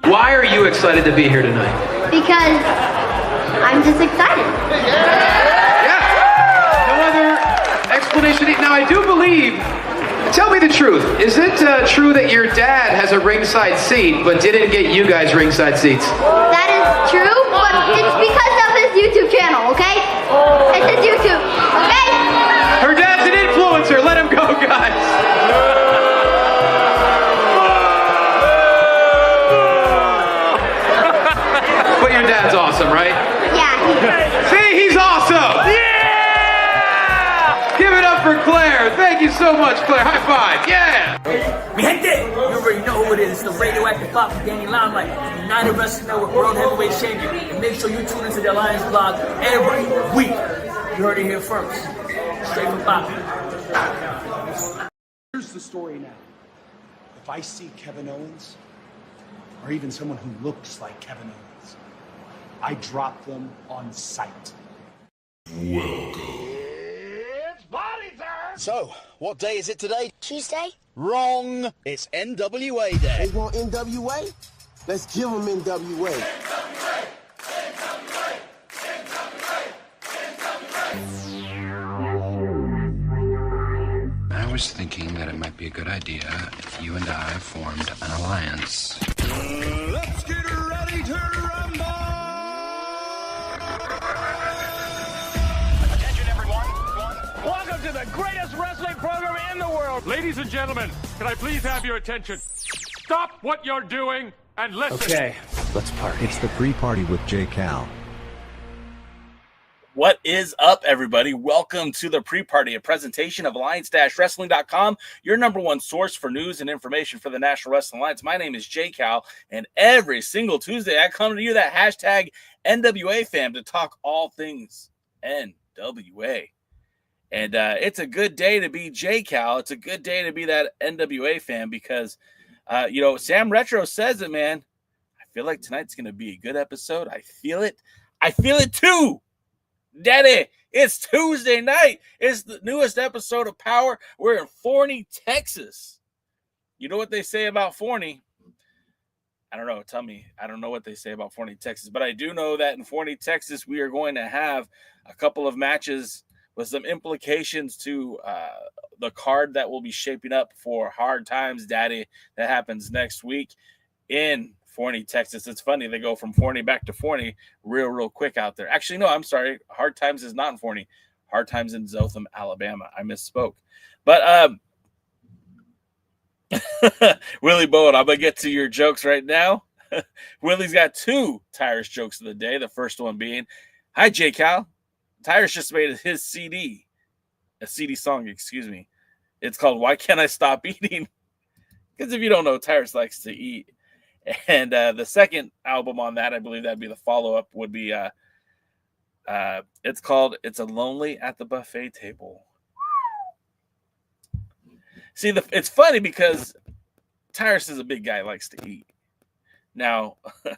Why are you excited to be here tonight? Because I'm just excited. Yeah. No other explanation. Now, I do believe, tell me the truth, is it true that your dad has a ringside seat but didn't get you guys ringside seats? That is true, but it's because of his YouTube channel, okay? It's his YouTube, okay? Her dad's an influencer. Let him go, guys. But your dad's awesome, right? Yeah. See, he's awesome! Yeah! Give it up for Claire. Thank you so much, Claire. High five. Yeah! Mi gente, you already know who it is. It's the radioactive pop with Danny Limelight, United Wrestling Network World Heavyweight Champion. And make sure you tune into the Alliance blog every week. You heard it here first. Straight from Poppy. Here's the story now. If I see Kevin Owens, or even someone who looks like Kevin Owens, I drop them on sight. Welcome. It's party time! So, what day is it today? Tuesday? Wrong! It's NWA Day. They want NWA? Let's give them NWA. I was thinking that it might be a good idea if you and I formed an alliance. Let's get ready to rumble! Attention, everyone. Welcome to the greatest wrestling program in the world. Ladies and gentlemen, can I please have your attention? Stop what you're doing and listen. Okay, let's party. It's the pre-party with J. Cal. What is up, everybody? Welcome to the pre-party, a presentation of Alliance-Wrestling.com, your number one source for news and information for the National Wrestling Alliance. My name is J. Cal, and every single Tuesday I come to you, that hashtag NWA fam, to talk all things NWA. And it's a good day to be J. Cal. It's a good day to be that NWA fan because, Sam Retro says it, man. I feel like tonight's going to be a good episode. I feel it. I feel it too. Daddy, it's Tuesday night. It's the newest episode of Power. We're in Forney, Texas. You know what they say about Forney? I don't know. Tell me. I don't know what they say about Forney, Texas. But I do know that in Forney, Texas, we are going to have a couple of matches with some implications to the card that will be shaping up for Hard Times, Daddy. That happens next week in Forney, Texas. It's funny. They go from Forney back to Forney real quick out there. Actually, no, I'm sorry. Hard Times is not in Forney. Hard Times in Zotham, Alabama. I misspoke. But Willie Bowen, I'm going to get to your jokes right now. Willie's got two Tyrus jokes of the day. The first one being, hi, J. Cal. Tyrus just made his CD. A CD song, excuse me. It's called Why Can't I Stop Eating? Because if you don't know, Tyrus likes to eat. And the second album on that, I believe that'd be the follow-up, would be it's called It's a Lonely at the Buffet Table. See, it's funny because Tyrus is a big guy, likes to eat. Now, I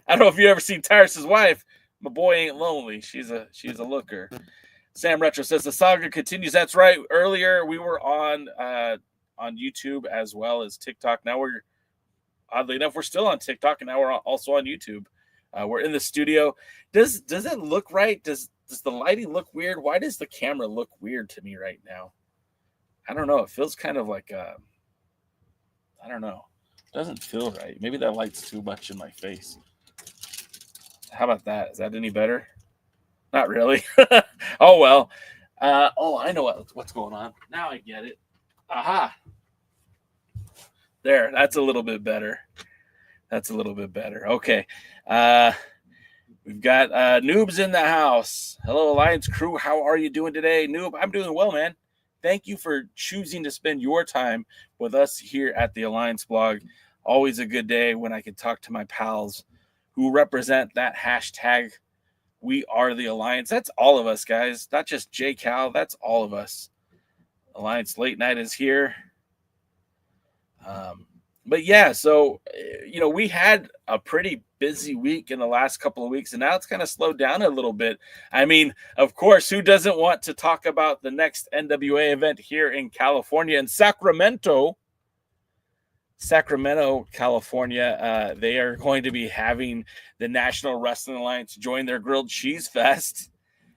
don't know if you ever seen Tyrus's wife. My boy ain't lonely. She's a looker. Sam Retro says the saga continues. That's right. Earlier we were on YouTube as well as TikTok. Now we're oddly enough, we're still on TikTok, and now we're also on YouTube. We're in the studio. Does it look right? Does the lighting look weird? Why does the camera look weird to me right now? I don't know. It feels kind of like I don't know. It doesn't feel right. Maybe that light's too much in my face. How about that? Is that any better? Not really. Oh, well. I know what's going on. Now I get it. Aha. There, that's a little bit better. Okay. We've got Noobs in the house. Hello, Alliance crew. How are you doing today? Noob, I'm doing well, man. Thank you for choosing to spend your time with us here at the Alliance blog. Always a good day when I can talk to my pals who represent that hashtag, We Are the Alliance. That's all of us, guys. Not just J. Cal. That's all of us. Alliance Late Night is here. But yeah, so, we had a pretty busy week in the last couple of weeks, and now it's kind of slowed down a little bit. I mean, of course, who doesn't want to talk about the next NWA event here in California, in Sacramento, California? They are going to be having the National Wrestling Alliance join their Grilled Cheese Fest.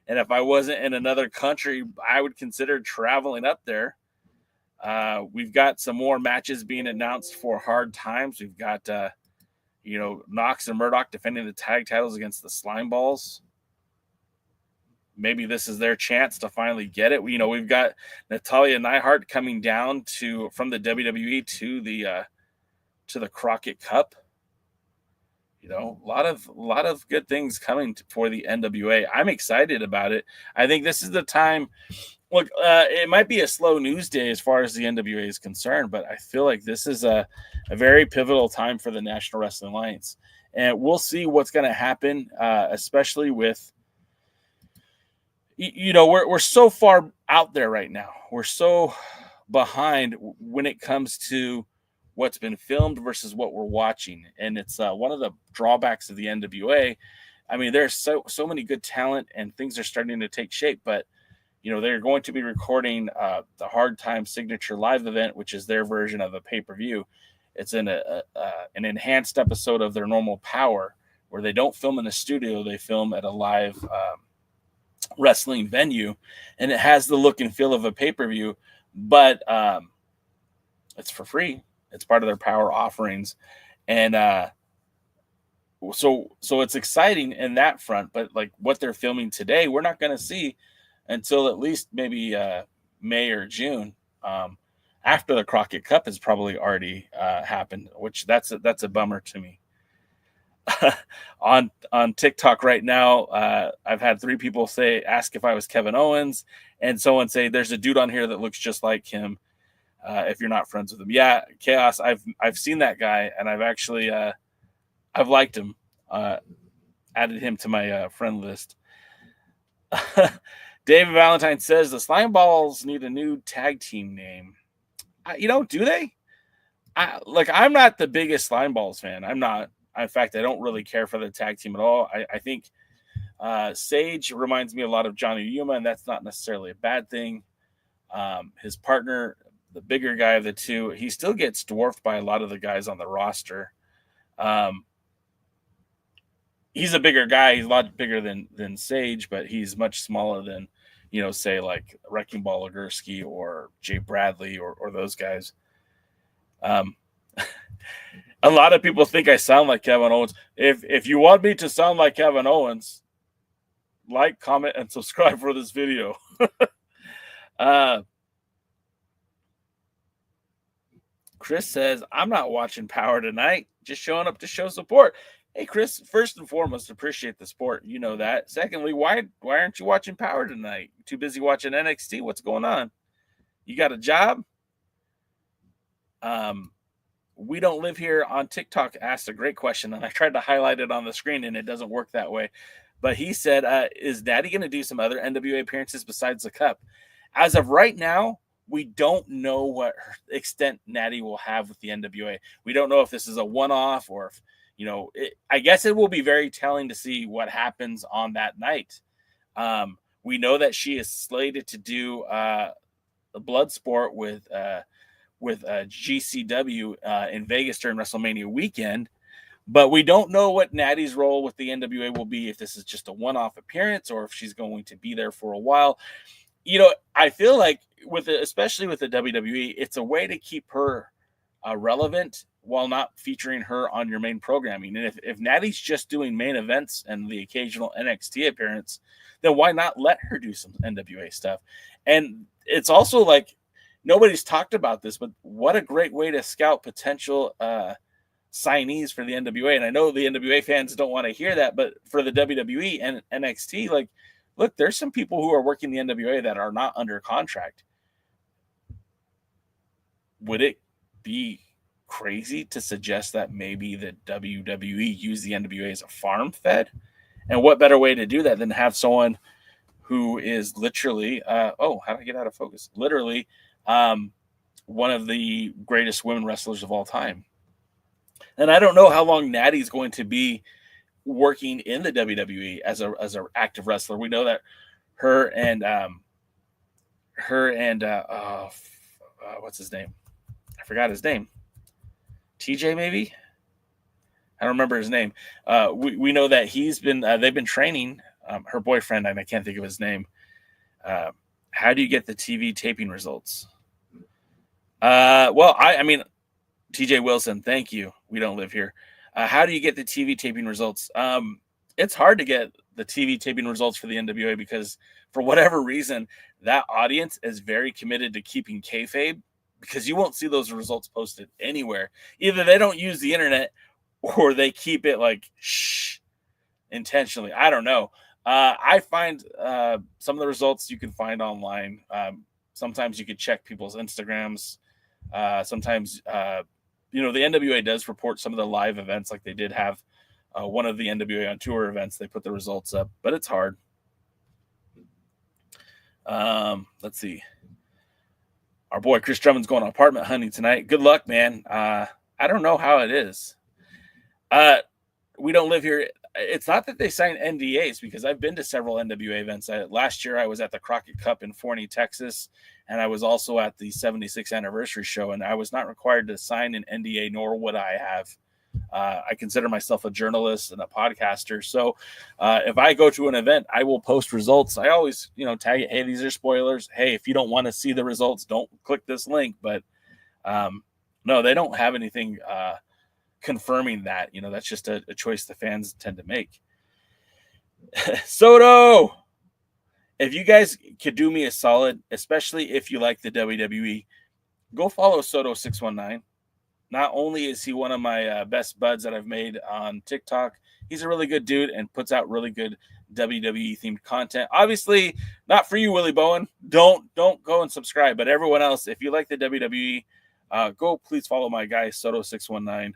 And if I wasn't in another country, I would consider traveling up there. We've got some more matches being announced for Hard Times. We've got, Knox and Murdoch defending the tag titles against the Slime Balls. Maybe this is their chance to finally get it. We've got Natalya Neihart coming down from the WWE to the Crockett Cup. A lot of good things coming for the NWA. I'm excited about it. I think this is the time. Look, it might be a slow news day as far as the NWA is concerned, but I feel like this is a very pivotal time for the National Wrestling Alliance. And we'll see what's going to happen, especially with, we're so far out there right now. We're so behind when it comes to what's been filmed versus what we're watching. And it's one of the drawbacks of the NWA. I mean, there's so many good talent and things are starting to take shape, but they're going to be recording the Hard Time Signature Live event, which is their version of a pay-per-view. It's in an enhanced episode of their normal Power, where they don't film in a studio, they film at a live wrestling venue, and it has the look and feel of a pay-per-view, but it's for free. It's part of their Power offerings, and so it's exciting in that front. But like what they're filming today, we're not going to see until at least maybe May or June, after the Crockett Cup has probably already happened, which that's a bummer to me. On TikTok right now, I've had 3 people ask if I was Kevin Owens, and someone say there's a dude on here that looks just like him. If you're not friends with him, yeah, Chaos. I've seen that guy, and I've actually I've liked him. Added him to my friend list. David Valentine says the Slime Balls need a new tag team name. Do they? I'm not the biggest Slime Balls fan. I'm not. In fact, I don't really care for the tag team at all. I think Sage reminds me a lot of Johnny Yuma, and that's not necessarily a bad thing. His partner, the bigger guy of the two, he still gets dwarfed by a lot of the guys on the roster. He's a bigger guy. He's a lot bigger than Sage, but he's much smaller than, say like Wrecking Ball Legursky or Jay Bradley or those guys. A lot of people think I sound like Kevin Owens. If you want me to sound like Kevin Owens, like, comment, and subscribe for this video. Chris says, I'm not watching Power tonight, just showing up to show support. Hey, Chris, first and foremost, appreciate the support. You know that. Secondly, why aren't you watching Power tonight? Too busy watching NXT? What's going on? You got a job? We Don't Live Here on TikTok asked a great question, and I tried to highlight it on the screen, and it doesn't work that way. But he said, is Natty going to do some other NWA appearances besides the Cup? As of right now, we don't know what extent Natty will have with the NWA. We don't know if this is a one-off or if, I guess it will be very telling to see what happens on that night. We know that she is slated to do the blood sport with GCW in Vegas during WrestleMania weekend, but we don't know what Natty's role with the NWA will be, if this is just a one-off appearance or if she's going to be there for a while. I feel like especially with the WWE, it's a way to keep her relevant while not featuring her on your main programming. And if Natty's just doing main events and the occasional NXT appearance, then why not let her do some NWA stuff? And it's also like, nobody's talked about this, but what a great way to scout potential signees for the NWA. And I know the NWA fans don't want to hear that, but for the WWE and NXT, like, look, there's some people who are working the NWA that are not under contract. Would it be crazy to suggest that maybe the WWE use the NWA as a farm fed? And what better way to do that than have someone who is literally, how did I get out of focus? Literally one of the greatest women wrestlers of all time. And I don't know how long Natty's going to be working in the WWE as a active wrestler. We know that her and what's his name? I forgot his name. TJ maybe? I don't remember his name. We know that he's been they've been training her boyfriend, and I can't think of his name. How do you get the TV taping results? I mean, TJ Wilson, thank you. We don't live here. How do you get the TV taping results? It's hard to get the TV taping results for the NWA because for whatever reason, that audience is very committed to keeping kayfabe because you won't see those results posted anywhere. Either they don't use the internet or they keep it like shh intentionally. I don't know. I find some of the results you can find online. Sometimes you can check people's Instagrams. Sometimes, the NWA does report some of the live events, like they did have one of the NWA on tour events. They put the results up, but it's hard. Let's see. Our boy Chris Drummond's going apartment hunting tonight. Good luck, man. I don't know how it is. We don't live here. It's not that they sign NDAs because I've been to several NWA events. Last year I was at the Crockett Cup in Forney, Texas, and I was also at the 76th anniversary show, and I was not required to sign an NDA, nor would I have. I consider myself a journalist and a podcaster. So if I go to an event, I will post results. I always, tag it. Hey, these are spoilers. Hey, if you don't want to see the results, don't click this link. But no, they don't have anything confirming that. That's just a choice the fans tend to make. Soto, if you guys could do me a solid, especially if you like the WWE, go follow Soto619. Not only is he one of my best buds that I've made on TikTok, he's a really good dude and puts out really good WWE themed content. Obviously, not for you, Willie Bowen. Don't go and subscribe. But everyone else, if you like the WWE, go please follow my guy Soto619.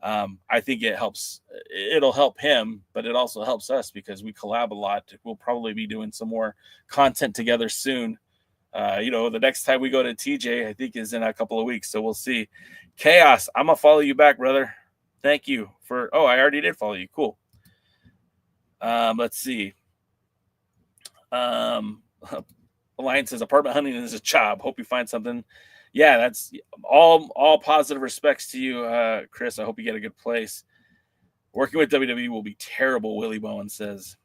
I think it helps. It'll help him, but it also helps us because we collab a lot. We'll probably be doing some more content together soon. The next time we go to TJ, I think is in a couple of weeks. So we'll see. Chaos, I'm going to follow you back, brother. Thank you for, I already did follow you. Cool. Let's see. Alliance says apartment hunting is a job. Hope you find something. Yeah, that's all positive respects to you, Chris. I hope you get a good place. Working with WWE will be terrible, Willie Bowen says.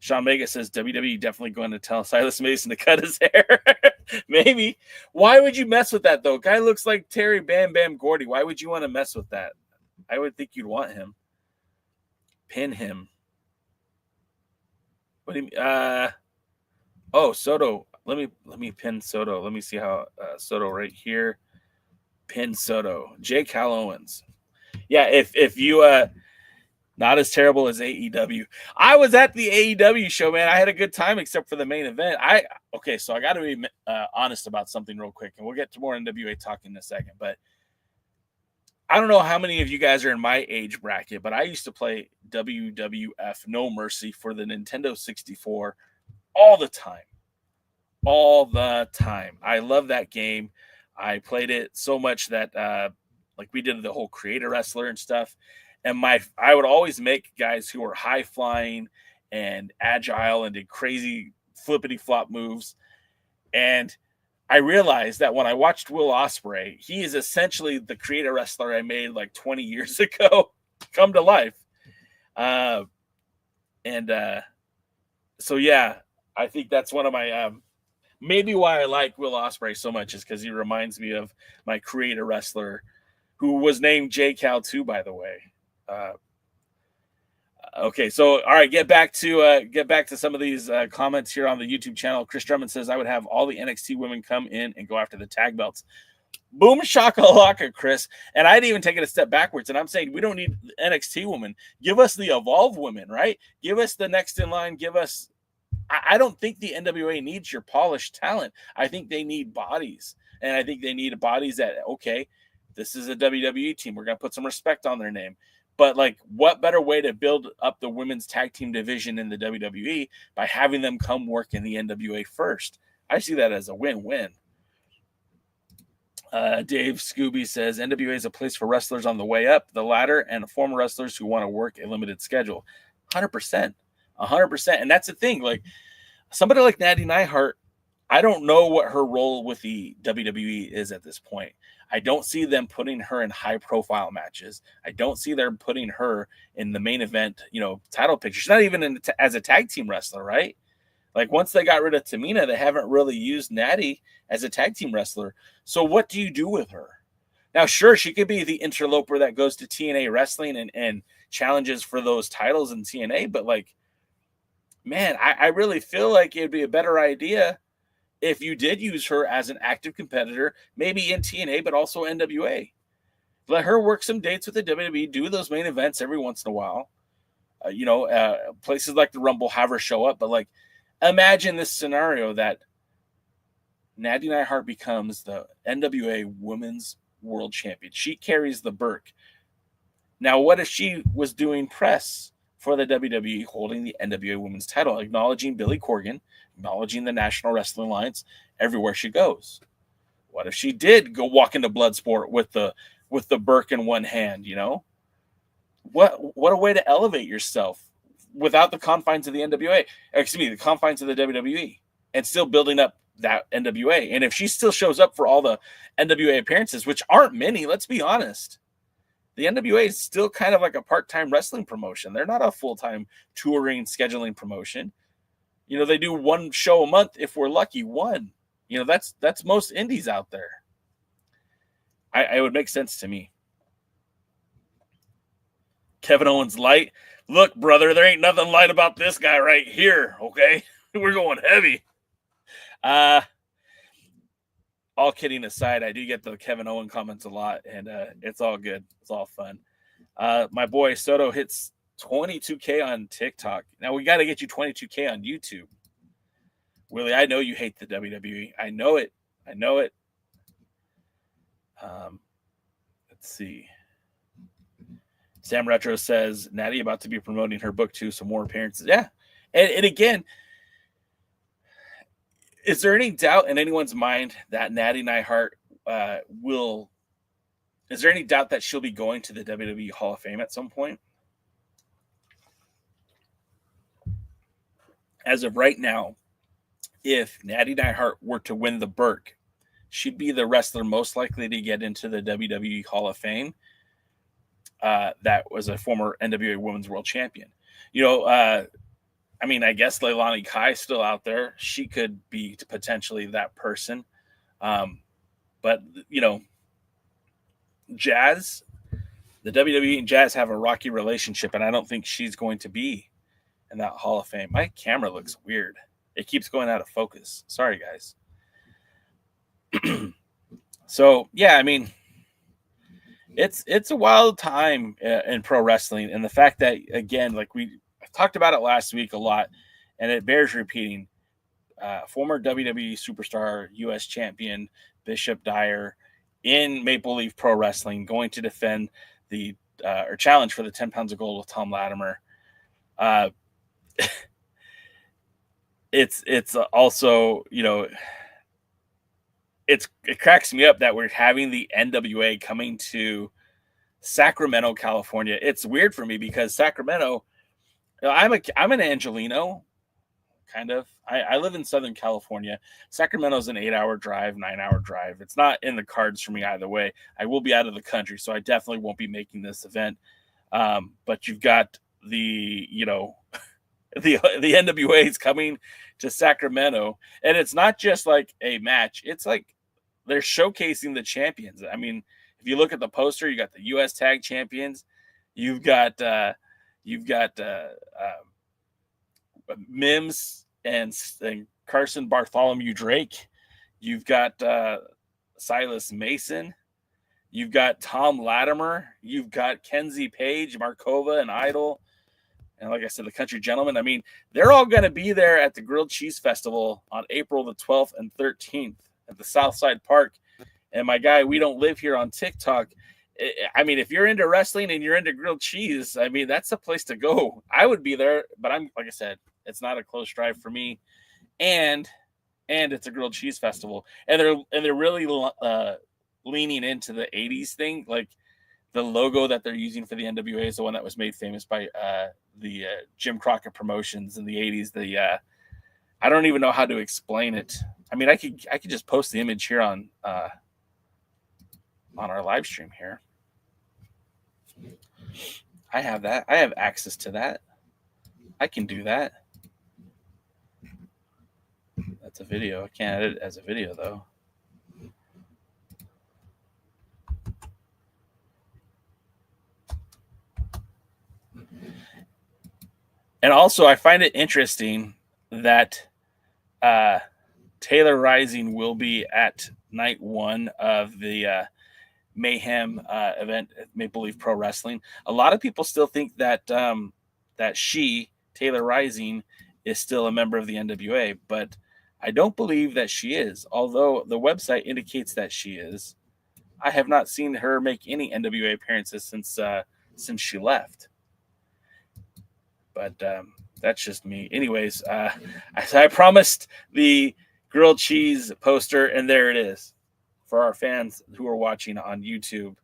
Sean Vega says WWE definitely going to tell Silas Mason to cut his hair. Maybe. Why would you mess with that, though? Guy looks like Terry Bam Bam Gordy. Why would you want to mess with that? I would think you'd want him. Pin him. What do you mean? Soto. Let me pin Soto. Let me see how Soto right here. Pin Soto. J. Cal Owens. Yeah, if you not as terrible as AEW. I was at the AEW show, man. I had a good time except for the main event. So I got to be honest about something real quick, and we'll get to more NWA talk in a second. But I don't know how many of you guys are in my age bracket, but I used to play WWF No Mercy for the Nintendo 64 all the time. All the time. I love that game. I played it so much that we did the whole Creator Wrestler and stuff. And I would always make guys who were high flying and agile and did crazy flippity flop moves. And I realized that when I watched Will Ospreay, he is essentially the Creator Wrestler I made like 20 years ago come to life. So yeah, I think that's one of my maybe why I like Will Ospreay so much is because he reminds me of my Creator Wrestler, who was named J. Cal too, by the way. Okay, so all right, get back to some of these comments here on the YouTube channel. Chris Drummond says I would have all the NXT women come in and go after the tag belts. Boom shakalaka, Chris. And I'd even take it a step backwards, and I'm saying we don't need NXT women. Give us the Evolve women, right? Give us the next in line. Give us. I don't think the NWA needs your polished talent. I think they need bodies, and I think they need bodies that this is a WWE team. We're gonna put some respect on their name. But like, what better way to build up the women's tag team division in the WWE by having them come work in the NWA first? I see that as a win-win. Dave Scooby says NWA is a place for wrestlers on the way up the ladder and former wrestlers who want to work a limited schedule. 100%. 100%. And that's the thing. Like, somebody like Natty Neidhart, I don't know what her role with the WWE is at this point. I don't see them putting her in high-profile matches. I don't see them putting her in the main event, title picture. She's not even as a tag team wrestler, right? Like, once they got rid of Tamina, they haven't really used Natty as a tag team wrestler. So what do you do with her? Now, sure, she could be the interloper that goes to TNA Wrestling and challenges for those titles in TNA, but, like, man, I really feel like it would be a better idea if you did use her as an active competitor, maybe in TNA, but also NWA. Let her work some dates with the WWE, do those main events every once in a while. Places like the Rumble have her show up, but, like, imagine this scenario that Natty Neidhart becomes the NWA Women's World Champion. She carries the Burke. Now, what if she was doing press for the WWE, holding the NWA Women's title, acknowledging Billy Corgan, acknowledging the National Wrestling Alliance everywhere she goes? What if she did go walk into Bloodsport with the Burke in one hand? What a way to elevate yourself without the confines of the NWA, the confines of the WWE, and still building up that NWA. And if she still shows up for all the NWA appearances, which aren't many, let's be honest, the NWA is still kind of like a part-time wrestling promotion. They're not a full-time touring, scheduling promotion. They do one show a month, if we're lucky, one. That's most indies out there. It would make sense to me. Kevin Owens light. Look, brother, there ain't nothing light about this guy right here, okay? We're going heavy. All kidding aside, I do get the Kevin Owen comments a lot, and it's all good. It's all fun. My boy Soto hits 22K on TikTok. Now we got to get you 22K on YouTube. Willie, I know you hate the WWE. I know it. Let's see. Sam Retro says, Natty about to be promoting her book too, some more appearances. Yeah. And again, is there any doubt in anyone's mind that Natty Neidhart is there any doubt that she'll be going to the WWE Hall of Fame at some point? As of right now, if Natty Neidhart were to win the Burke, she'd be the wrestler most likely to get into the WWE Hall of Fame. That was a former NWA Women's World Champion. I guess Leilani Kai still out there. She could be potentially that person. But Jazz, the WWE and Jazz have a rocky relationship, and I don't think she's going to be in that Hall of Fame. My camera looks weird. It keeps going out of focus. Sorry, guys. So, yeah, it's a wild time in pro wrestling. And the fact that, again, like we talked about it last week a lot, and it bears repeating, former WWE superstar, U.S. champion, Bishop Dyer in Maple Leaf Pro Wrestling, going to defend the or challenge for the 10 pounds of gold with Thom Latimer. It's also, it cracks me up that we're having the NWA coming to Sacramento, California. It's weird for me because Sacramento, I'm an Angelino, kind of. I live in Southern California. Sacramento's an 8-hour drive, 9-hour drive. It's not in the cards for me either way. I will be out of the country, so I definitely won't be making this event. But you've got the NWA is coming to Sacramento, and it's not just like a match. It's like they're showcasing the champions. If you look at the poster, you got the U.S. Tag Champions. You've got Mims and Carson Bartholomew Drake. You've got Silas Mason. You've got Thom Latimer. You've got Kenzie Page, Markova, and Idol. And like I said, the Country Gentlemen. They're all going to be there at the Grilled Cheese Festival on April the 12th and 13th at the Southside Park. And my guy, We Don't Live Here on TikTok I mean, if you're into wrestling and you're into grilled cheese, I mean, that's the place to go. I would be there, but like I said, it's not a close drive for me. And it's a grilled cheese festival. And they're really leaning into the 80s thing. Like the logo that they're using for the NWA is the one that was made famous by the Jim Crockett Promotions in the 80s. I don't even know how to explain it. I mean, I could just post the image here on our live stream here. I have that. I have access to that. I can do that. That's a video. I can't edit it as a video though. And also, I find it interesting that Taylor Rising will be at night one of the Mayhem event at Maple Leaf Pro Wrestling. A lot of people still think that Taylor Rising, is still a member of the NWA, but I don't believe that she is. Although the website indicates that she is, I have not seen her make any NWA appearances since she left. But that's just me. Anyways, I promised the grilled cheese poster, and there it is for our fans who are watching on YouTube.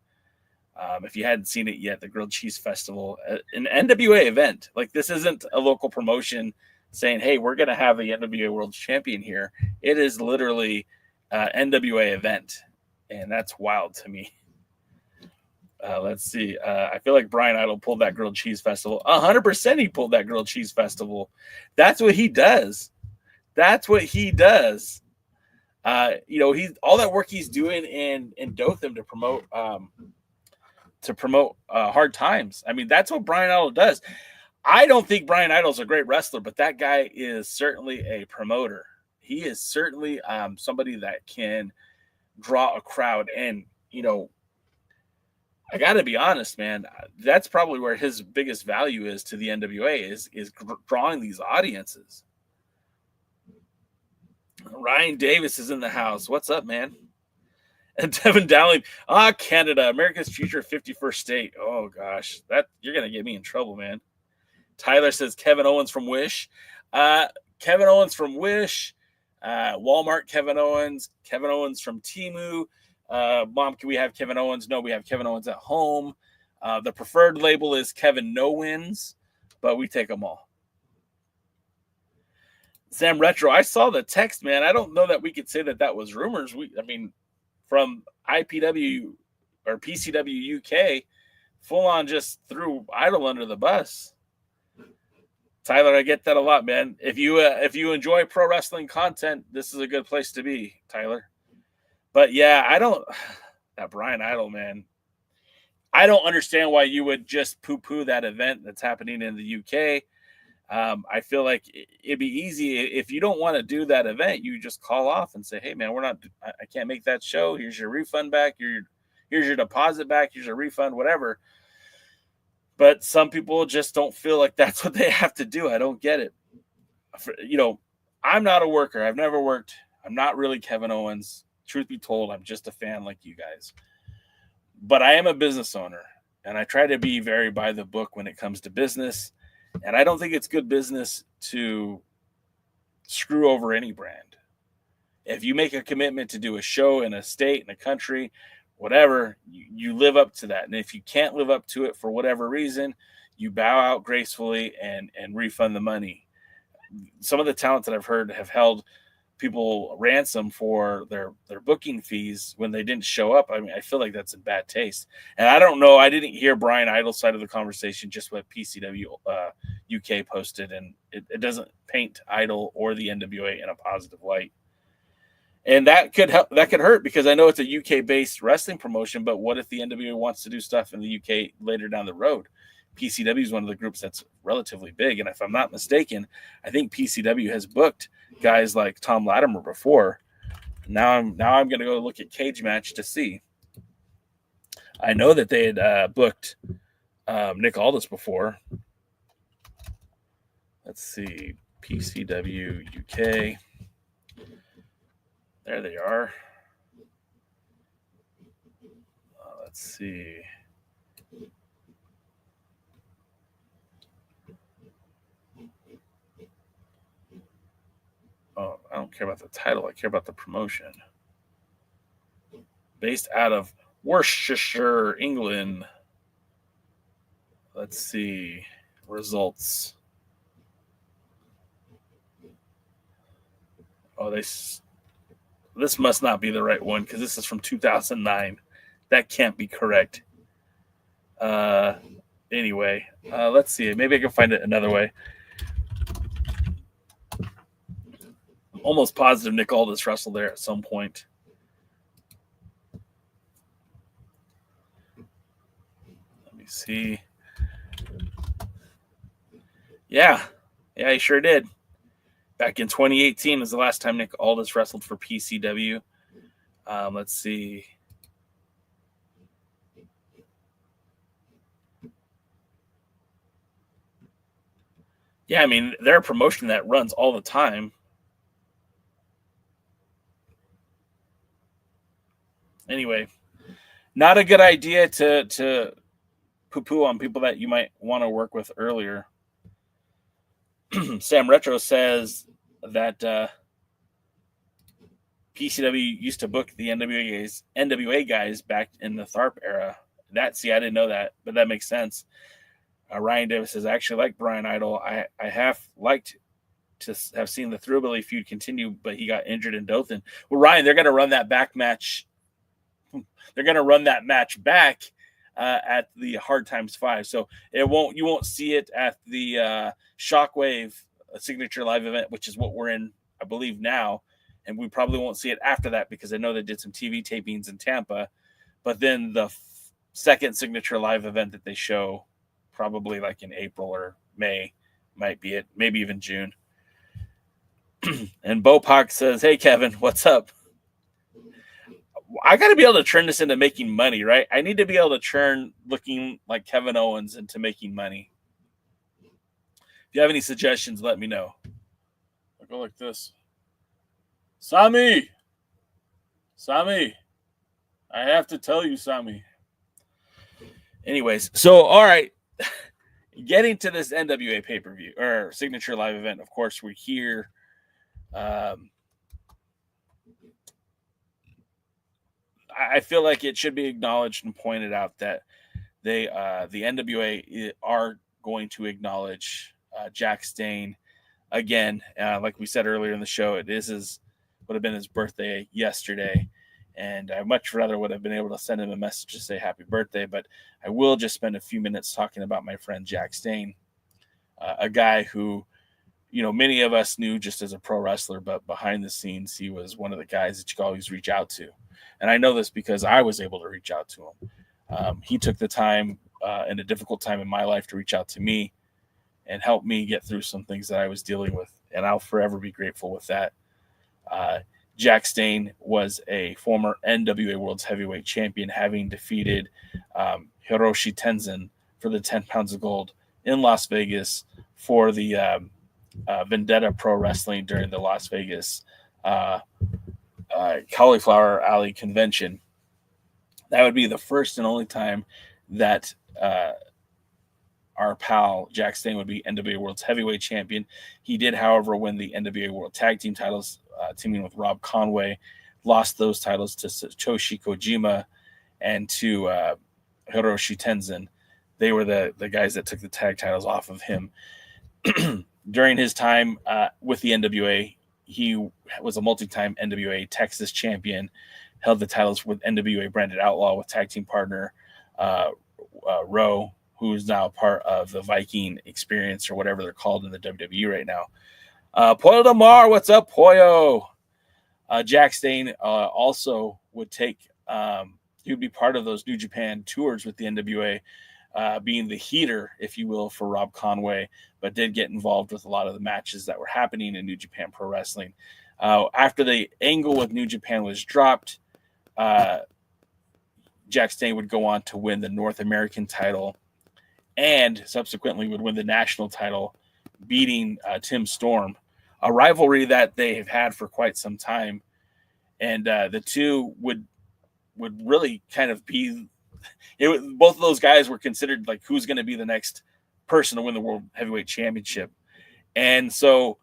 If you hadn't seen it yet, the Grilled Cheese Festival, an NWA event. Like, this isn't a local promotion saying, hey, we're going to have a NWA World Champion here. It is literally an NWA event, and that's wild to me. Let's see. I feel like Brian Idol pulled that Grilled Cheese Festival. 100% he pulled that Grilled Cheese Festival. That's what he does. That's what he does. He's all that work he's doing in Dothan to promote Hard Times. I mean, that's what Brian Idol does. I don't think Brian Idol's a great wrestler, but that guy is certainly a promoter. He is certainly somebody that can draw a crowd. And, I got to be honest, man, that's probably where his biggest value is to the NWA is drawing these audiences. Ryan Davis is in the house. What's up, man? And Devin Dowling, Canada, America's future 51st state. Oh, gosh, that you're going to get me in trouble, man. Tyler says Kevin Owens from Wish. Kevin Owens from Wish. Walmart Kevin Owens from Temu. Mom, can we have Kevin Owens? No, we have Kevin Owens at home. The preferred label is Kevin No Wins, but we take them all. Sam Retro, I saw the text, man. I don't know that we could say that was rumors. From IPW or PCW UK, full on just threw Idol under the bus. Tyler, I get that a lot, man. If you enjoy pro wrestling content, this is a good place to be, Tyler. But yeah, that Brian Idol, man. I don't understand why you would just poo-poo that event that's happening in the UK. I feel like it'd be easy if you don't want to do that event, you just call off and say, hey man, I can't make that show. Here's your refund back. Here's your deposit back. Here's your refund, whatever. But some people just don't feel like that's what they have to do. I don't get it. I'm not a worker. I've never worked. I'm not really Kevin Owens. Truth be told, I'm just a fan like you guys. But I am a business owner, and I try to be very by the book when it comes to business. And I don't think it's good business to screw over any brand. If you make a commitment to do a show in a state, in a country, whatever, you live up to that. And if you can't live up to it for whatever reason, you bow out gracefully and refund the money. Some of the talents that I've heard have held people ransom for their booking fees when they didn't show up. I mean, I feel like that's in bad taste. And I don't know. I didn't hear Brian Idol's side of the conversation, just what PCW UK posted, and it doesn't paint Idol or the NWA in a positive light. And that could help. That could hurt because I know it's a UK-based wrestling promotion. But what if the NWA wants to do stuff in the UK later down the road? PCW is one of the groups that's relatively big, and if I'm not mistaken, I think PCW has booked guys like Thom Latimer before. Now I'm going to go look at Cage Match to see. I know that they had booked Nick Aldis before. Let's see, PCW UK. There they are. Let's see. Oh, I don't care about the title. I care about the promotion. Based out of Worcestershire, England. Let's see. Results. Oh, this must not be the right one because this is from 2009. That can't be correct. Anyway, let's see. Maybe I can find it another way. I'm almost positive Nick Aldis wrestled there at some point. Let me see. Yeah, he sure did. Back in 2018 was the last time Nick Aldis wrestled for PCW. Let's see. Yeah, I mean, they're a promotion that runs all the time. Anyway, not a good idea to poo-poo on people that you might want to work with earlier. Sam Retro says that PCW used to book the NWA guys back in the Tharp era. I didn't know that, but that makes sense. Ryan Davis says, I actually like Brian Idol. I have liked to have seen the Thrubilly feud continue, but he got injured in Dothan. Well, Ryan, they're going to run that back match. They're going to run that match back at the Hard Times 5. So you won't see it at the Shockwave Signature Live event, which is what we're in, I believe, now. And we probably won't see it after that because I know they did some TV tapings in Tampa. But then the second Signature Live event that they show, probably like in April or May, might be it, maybe even June. And Bopak says, hey, Kevin, what's up? I got to be able to turn this into making money, right? I need to be able to turn looking like Kevin Owens into making money. If you have any suggestions, let me know. I'll go like this. Sami, I have to tell you, Sami. Anyways, so, all right. Getting to this NWA pay-per-view or Signature Live event, of course, we're here. I feel like it should be acknowledged and pointed out that the NWA are going to acknowledge Jack Dane again. Like we said earlier in the show, would have been his birthday yesterday, and I much rather would have been able to send him a message to say happy birthday, but I will just spend a few minutes talking about my friend Jack Dane, a guy who, many of us knew just as a pro wrestler, but behind the scenes, he was one of the guys that you could always reach out to. And I know this because I was able to reach out to him. He took the time in a difficult time in my life to reach out to me and help me get through some things that I was dealing with. And I'll forever be grateful with that. Jack Dane was a former NWA Worlds Heavyweight Champion, having defeated Hiroshi Tenzan for the 10 pounds of gold in Las Vegas for the Vendetta Pro Wrestling during the Las Vegas Cauliflower Alley Convention. That would be the first and only time that our pal Jack Dane would be NWA Worlds Heavyweight Champion. He did, however, win the NWA World Tag Team titles, teaming with Rob Conway, lost those titles to Satoshi Kojima and to Hiroshi Tenzan. They were the guys that took the tag titles off of him. During his time with the NWA, he was a multi-time NWA Texas champion, held the titles with NWA Branded Outlaw with tag team partner Rowe, who is now part of the Viking Experience or whatever they're called in the WWE right now. Pollo Damar, what's up, Pollo? Jack Dane also would take, he would be part of those New Japan tours with the NWA, being the heater, if you will, for Rob Conway, but did get involved with a lot of the matches that were happening in New Japan Pro Wrestling. After the angle with New Japan was dropped, Jack Dane would go on to win the North American title and subsequently would win the national title, beating Tim Storm, a rivalry that they have had for quite some time. And the two would really kind of be both of those guys were considered like who's going to be the next person to win the World Heavyweight Championship. And so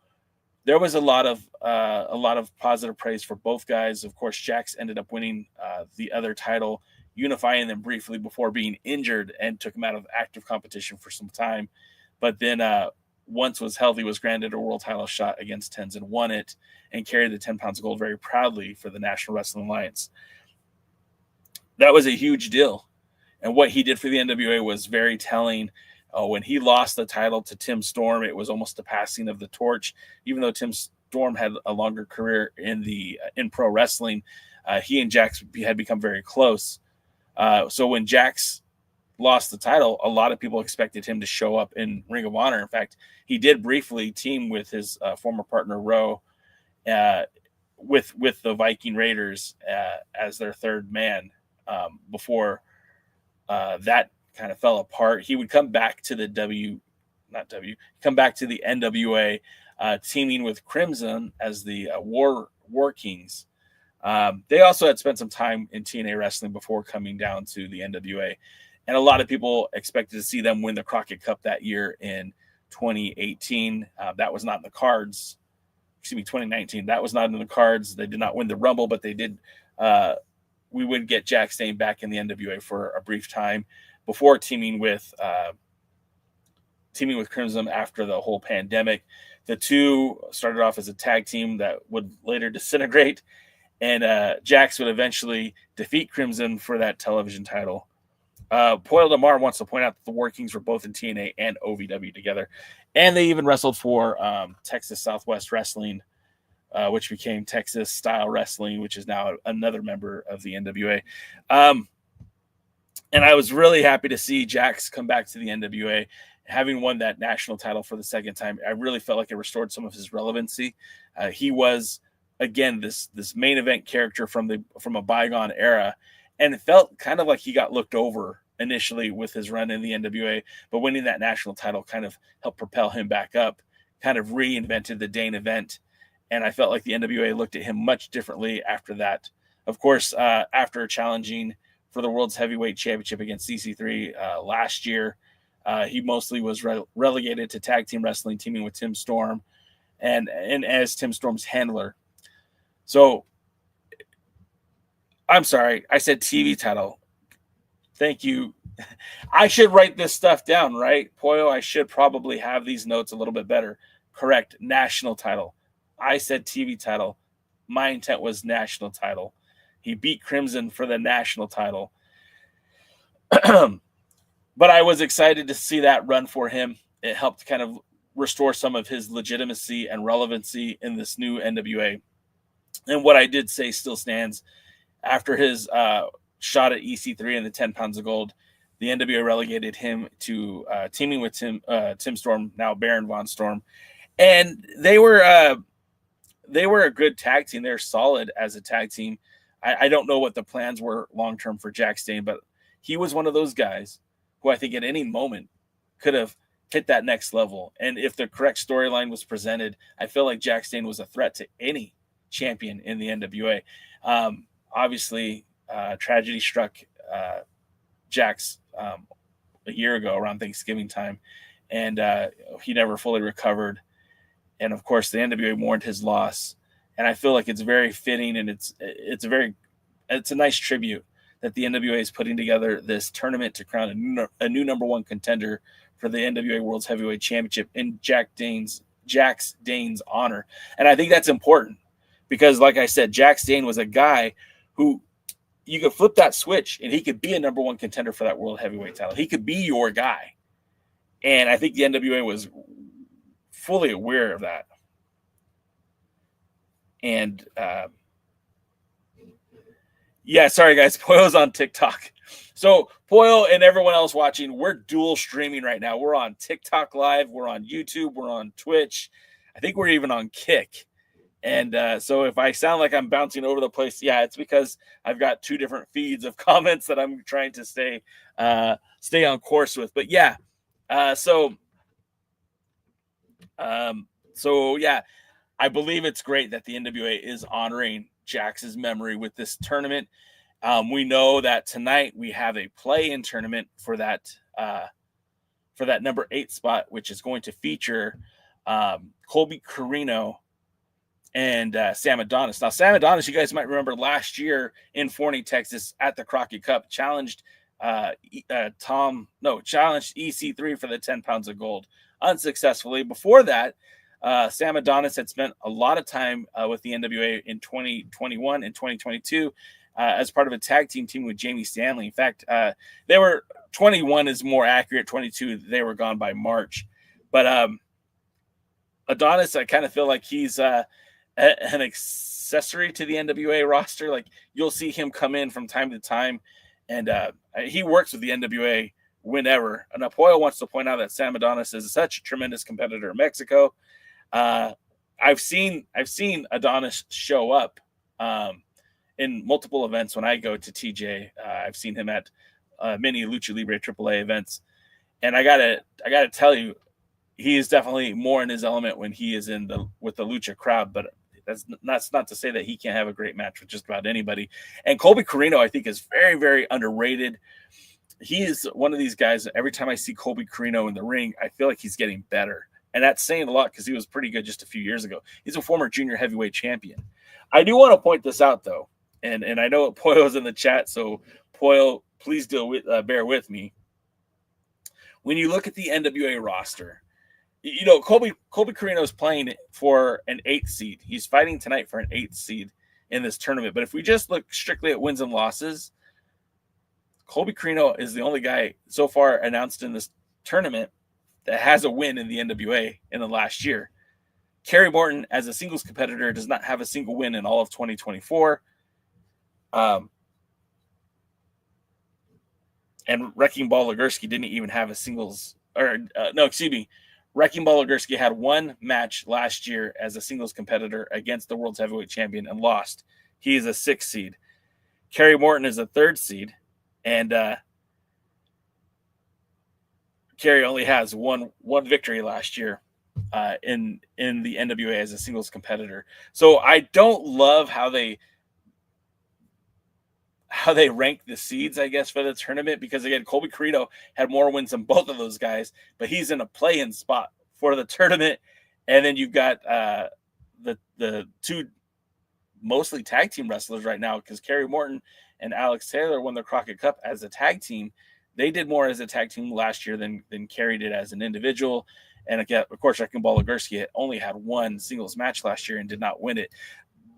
there was a lot of positive praise for both guys. Of course, Jax ended up winning the other title, unifying them briefly before being injured and took him out of active competition for some time. But then once was healthy, was granted a world title shot against Tenzin, won it, and carried the 10 pounds of gold very proudly for the National Wrestling Alliance. That was a huge deal. And what he did for the NWA was very telling. When he lost the title to Tim Storm, it was almost the passing of the torch. Even though Tim Storm had a longer career in pro wrestling, he and Jax had become very close. So when Jax lost the title, a lot of people expected him to show up in Ring of Honor. In fact, he did briefly team with his former partner Ro with the Viking Raiders as their third man before that kind of fell apart. He would come back to the NWA, teaming with Crimson as the War Kings. They also had spent some time in TNA wrestling before coming down to the NWA. And a lot of people expected to see them win the Crockett Cup that year in 2018. That was not in the cards. 2019. That was not in the cards. They did not win the Rumble, but they did. We would get Jax Dane back in the NWA for a brief time before teaming with Crimson after the whole pandemic. The two started off as a tag team that would later disintegrate, and Jax would eventually defeat Crimson for that television title. Poyle DeMar wants to point out that the War Kings were both in TNA and OVW together, and they even wrestled for Texas Southwest Wrestling, which became Texas Style Wrestling, which is now another member of the NWA. And I was really happy to see Jax come back to the NWA, having won that national title for the second time. I really felt like it restored some of his relevancy. He was, again, this main event character from a bygone era, and it felt kind of like he got looked over initially with his run in the NWA, but winning that national title kind of helped propel him back up, kind of reinvented the Dane event. And I felt like the NWA looked at him much differently after that. Of course, after challenging for the World's Heavyweight Championship against CC3 last year, he mostly was relegated to tag team wrestling, teaming with Tim Storm and as Tim Storm's handler. So I'm sorry, I said TV title. Thank you. I should write this stuff down, right? Poyo, I should probably have these notes a little bit better. Correct. National title. I said TV title. My intent was national title. He beat Crimson for the national title. But I was excited to see that run for him. It helped kind of restore some of his legitimacy and relevancy in this new NWA. And what I did say still stands. After his shot at EC3 and the 10 pounds of gold, the NWA relegated him to teaming with Tim Storm, now Baron Von Storm. And they were a good tag team. They're solid as a tag team. I don't know what the plans were long-term for Jax Dane, but he was one of those guys who I think at any moment could have hit that next level. And if the correct storyline was presented, I feel like Jax Dane was a threat to any champion in the NWA. Obviously, tragedy struck Jax a year ago around Thanksgiving time, and he never fully recovered. And of course, the NWA mourned his loss. And I feel like it's very fitting, and it's a nice tribute that the NWA is putting together this tournament to crown a new number one contender for the NWA Worlds Heavyweight Championship in Jax Dane's honor. And I think that's important because, like I said, Jax Dane was a guy who you could flip that switch and he could be a number one contender for that World Heavyweight title. He could be your guy. And I think the NWA was fully aware of that. And yeah, sorry guys, Poyo's on TikTok. So Poyo and everyone else watching, we're dual streaming right now. We're on TikTok Live, we're on YouTube, we're on Twitch. I think we're even on Kick. And so if I sound like I'm bouncing over the place, yeah, it's because I've got two different feeds of comments that I'm trying to stay on course with. But yeah, so yeah, I believe it's great that the NWA is honoring Jax's memory with this tournament. We know that tonight we have a play-in tournament for that number 8 spot, which is going to feature Colby Corino and Sam Adonis. Now, Sam Adonis, you guys might remember last year in Forney, Texas, at the Crockett Cup, challenged EC3 for the 10 pounds of gold unsuccessfully. Before that, Sam Adonis had spent a lot of time with the NWA in 2021 and 2022 as part of a tag team with Jamie Stanley. In fact, they were 21 is more accurate. 22, they were gone by March. But Adonis, I kind of feel like he's an accessory to the NWA roster. Like, you'll see him come in from time to time, and he works with the NWA whenever. And Apoyo wants to point out that Sam Adonis is such a tremendous competitor in Mexico. I've seen Adonis show up in multiple events when I go to TJ. I've seen him at many Lucha Libre AAA events, and I gotta tell you, he is definitely more in his element when he is with the Lucha crowd. But that's not to say that he can't have a great match with just about anybody. And Colby Corino, I think, is very, very underrated. He is one of these guys. Every time I see Colby Corino in the ring, I feel like he's getting better. And that's saying a lot because he was pretty good just a few years ago. He's a former junior heavyweight champion. I do want to point this out, though. And I know Poyo's in the chat, so Poyo, please bear with me. When you look at the NWA roster, you know, Colby Corino is playing for an 8th seed. He's fighting tonight for an 8th seed in this tournament. But if we just look strictly at wins and losses, Colby Corino is the only guy so far announced in this tournament that has a win in the NWA in the last year. Kerry Morton, as a singles competitor, does not have a single win in all of 2024. And Wrecking Ball Legursky didn't even have a singles, Wrecking Ball Legursky had one match last year as a singles competitor against the World's Heavyweight Champion and lost. He is a 6th seed. Kerry Morton is a 3rd seed, and Kerry only has one victory last year in the NWA as a singles competitor. So I don't love how they rank the seeds, I guess, for the tournament, because again, Colby Corino had more wins than both of those guys, but he's in a play-in spot for the tournament. And then you've got the two mostly tag team wrestlers right now, because Kerry Morton and Alex Taylor won the Crockett Cup as a tag team. They did more as a tag team last year than Kerry did as an individual. And again, of course, Wrecking Ball Legursky only had one singles match last year and did not win it.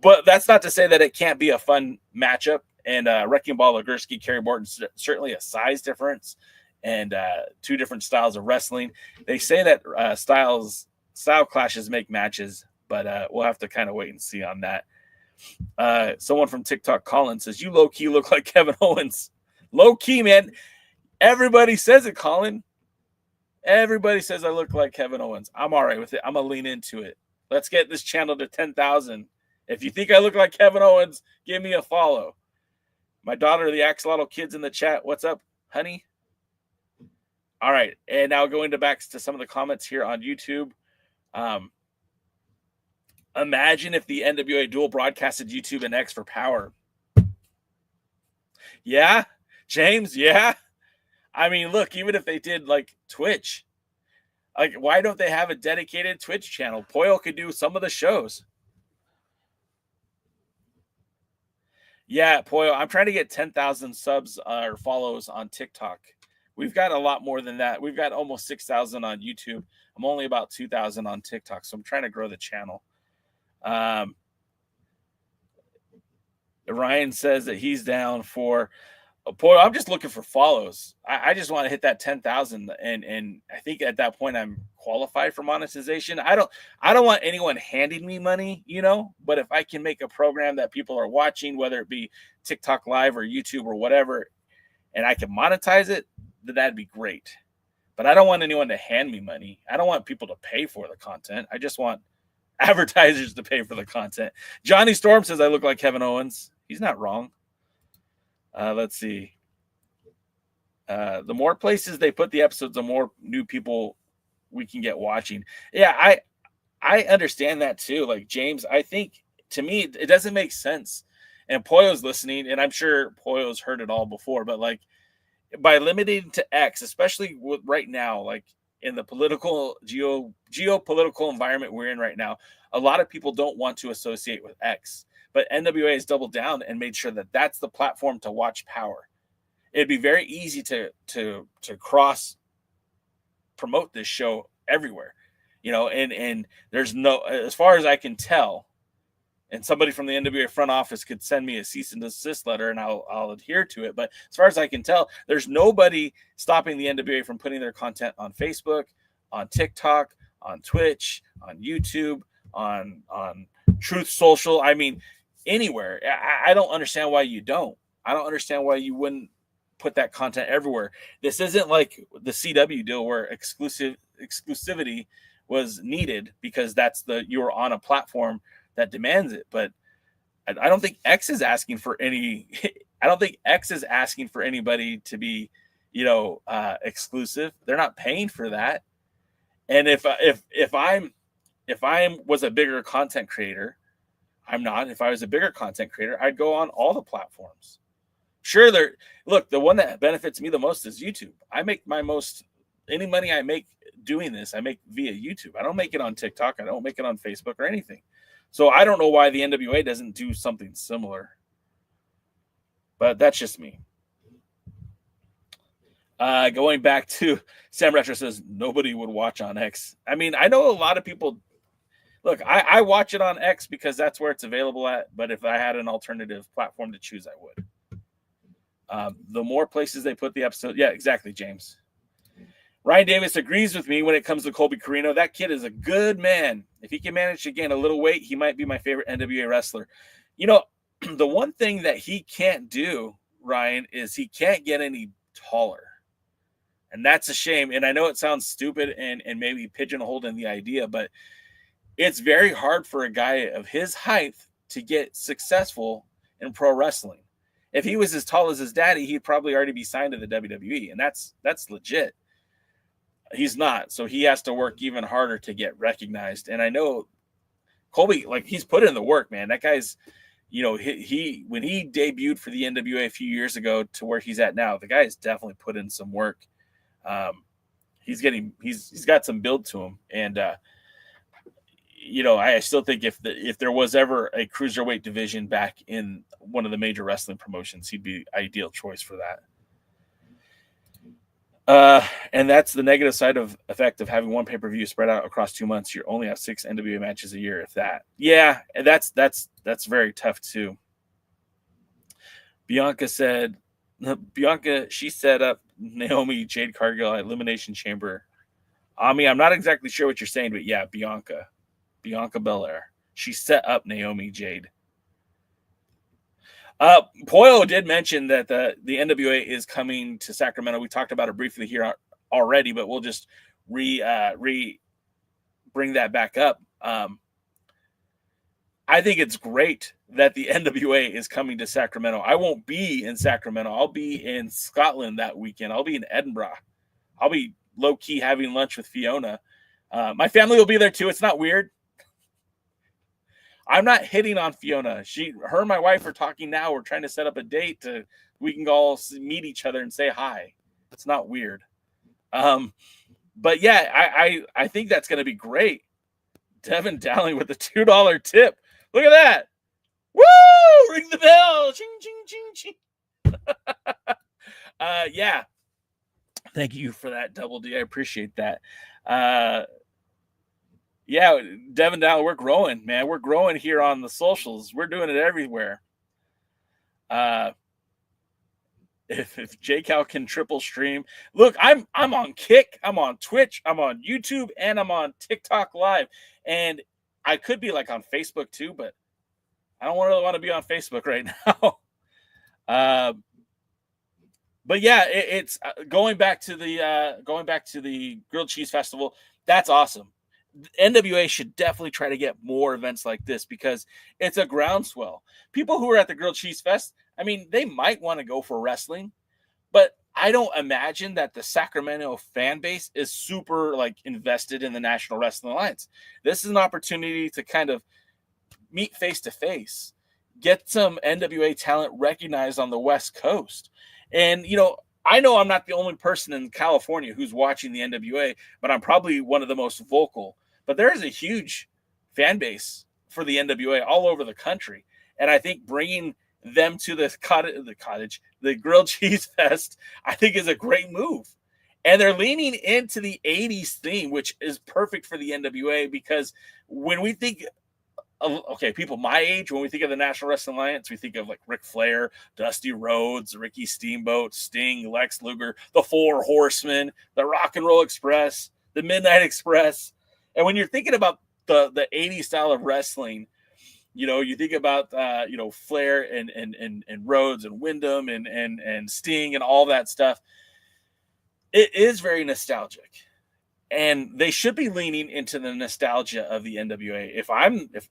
But that's not to say that it can't be a fun matchup. And Wrecking Ball Legursky, Kerry Morton, certainly a size difference and two different styles of wrestling. They say that style clashes make matches, but we'll have to kind of wait and see on that. Someone from TikTok, Colin, says, "You low-key look like Kevin Owens." Low-key, man. Everybody says it, Colin. Everybody says I look like Kevin Owens. I'm all right with it. I'm going to lean into it. Let's get this channel to 10,000. If you think I look like Kevin Owens, give me a follow. My daughter, the Axolotl Kids in the chat. What's up, honey? All right. And now going back to some of the comments here on YouTube. Imagine if the NWA dual broadcasted YouTube and X for Power. Yeah, James, yeah. I mean, look, even if they did like Twitch, like, why don't they have a dedicated Twitch channel? Poyo could do some of the shows. Yeah, Poyo, I'm trying to get 10,000 subs or follows on TikTok. We've got a lot more than that. We've got almost 6,000 on YouTube. I'm only about 2,000 on TikTok, so I'm trying to grow the channel. Ryan says that he's down for Poyo. I'm just looking for follows. I just want to hit that 10,000, and I think at that point I'm qualified for monetization. I don't want anyone handing me money, you know, but if I can make a program that people are watching, whether it be TikTok Live or YouTube or whatever, and I can monetize it, then that'd be great. But I don't want anyone to hand me money. I don't want people to pay for the content. I just want advertisers to pay for the content. Johnny Storm says I look like Kevin Owens. He's not wrong. Let's see. The more places they put the episodes, the more new people we can get watching. Yeah, I understand that too. Like, James, I think, to me, it doesn't make sense. and Pollo's listening, and I'm sure Pollo's heard it all before, but like by limiting to X, especially with right now, like in the geopolitical environment we're in right now, a lot of people don't want to associate with X, but NWA has doubled down and made sure that that's the platform to watch Power. It'd be very easy to cross promote this show everywhere, you know, and there's no, as far as I can tell, and somebody from the NWA front office could send me a cease and desist letter and I'll adhere to it. But as far as I can tell, there's nobody stopping the NWA from putting their content on Facebook, on TikTok, on Twitch, on YouTube, on Truth Social. I mean, anywhere. I don't understand why you don't. I don't understand why you wouldn't put that content everywhere. This isn't like the CW deal where exclusivity was needed because you were on a platform that demands it. But I don't think X is asking for any. I don't think X is asking for anybody to be, you know, exclusive. They're not paying for that. And if I was a bigger content creator, I'm not. If I was a bigger content creator, I'd go on all the platforms. Sure, the one that benefits me the most is YouTube. I make any money I make doing this, I make via YouTube. I don't make it on TikTok. I don't make it on Facebook or anything. So I don't know why the NWA doesn't do something similar. But that's just me. Going back to Sam Retro says nobody would watch on X. I mean, I know a lot of people. Look, I watch it on X because that's where it's available at. But if I had an alternative platform to choose, I would. The more places they put the episode. Yeah, exactly, James. Ryan Davis agrees with me when it comes to Colby Corino. That kid is a good man. If he can manage to gain a little weight, he might be my favorite NWA wrestler. You know, the one thing that he can't do, Ryan, is he can't get any taller. And that's a shame. And I know it sounds stupid and maybe pigeonholed in the idea, but it's very hard for a guy of his height to get successful in pro wrestling. If he was as tall as his daddy, he'd probably already be signed to the WWE. And that's legit. He's not. So he has to work even harder to get recognized. And I know Colby, like, he's put in the work, man. That guy's, you know, he when he debuted for the NWA a few years ago to where he's at now, the guy has definitely put in some work. He's got some build to him. And, you know, I still think if there was ever a cruiserweight division back in one of the major wrestling promotions, he'd be ideal choice for that. And that's the negative side effect of having one pay-per-view spread out across 2 months. You only have 6 NWA matches a year, if that. Yeah, and that's very tough too. Bianca, she set up Naomi Jade Cargill at Elimination Chamber. I mean, I'm not exactly sure what you're saying, but yeah, Bianca Belair. She set up Naomi Jade. Pollo did mention that the NWA is coming to Sacramento. We talked about it briefly here already, but we'll just bring that back up. I think it's great that the NWA is coming to Sacramento. I won't be in Sacramento. I'll be in Scotland that weekend. I'll be in Edinburgh. I'll be low-key having lunch with Fiona. My family will be there too. It's not weird. I'm not hitting on Fiona. Her and my wife are talking now. We're trying to set up a date we can all meet each other and say hi. It's not weird. But yeah, I think that's going to be great. Devin Dowling with the $2 tip. Look at that. Woo! Ring the bell. Ching, ching, ching, ching. Yeah. Thank you for that, Double D. I appreciate that. Yeah, Devin Dowling, we're growing, man. We're growing here on the socials. We're doing it everywhere. If J-Cal can triple stream. Look, I'm on Kick, I'm on Twitch, I'm on YouTube, and I'm on TikTok Live. And I could be like on Facebook too, but I don't really want to be on Facebook right now. But yeah, it's going back to the Grilled Cheese Festival. That's awesome. NWA should definitely try to get more events like this because it's a groundswell. People who are at the Grilled Cheese Fest, I mean, they might want to go for wrestling, but I don't imagine that the Sacramento fan base is super invested in the National Wrestling Alliance. This is an opportunity to kind of meet face to face. get some NWA talent recognized on the West Coast. And, you know I'm not the only person in California who's watching the NWA, but I'm probably one of the most vocal. But there is a huge fan base for the NWA all over the country. And I think bringing them to the grilled cheese fest, I think is a great move. And they're leaning into the 80s theme, which is perfect for the NWA, because when we think of, people my age, when we think of the National Wrestling Alliance, we think of like Ric Flair, Dusty Rhodes, Ricky Steamboat, Sting, Lex Luger, the Four Horsemen, the Rock and Roll Express, the Midnight Express. And when you're thinking about the 80s style of wrestling, you think about Flair and Rhodes and Wyndham and Sting and all that stuff. It is very nostalgic, and they should be leaning into the nostalgia of the NWA. If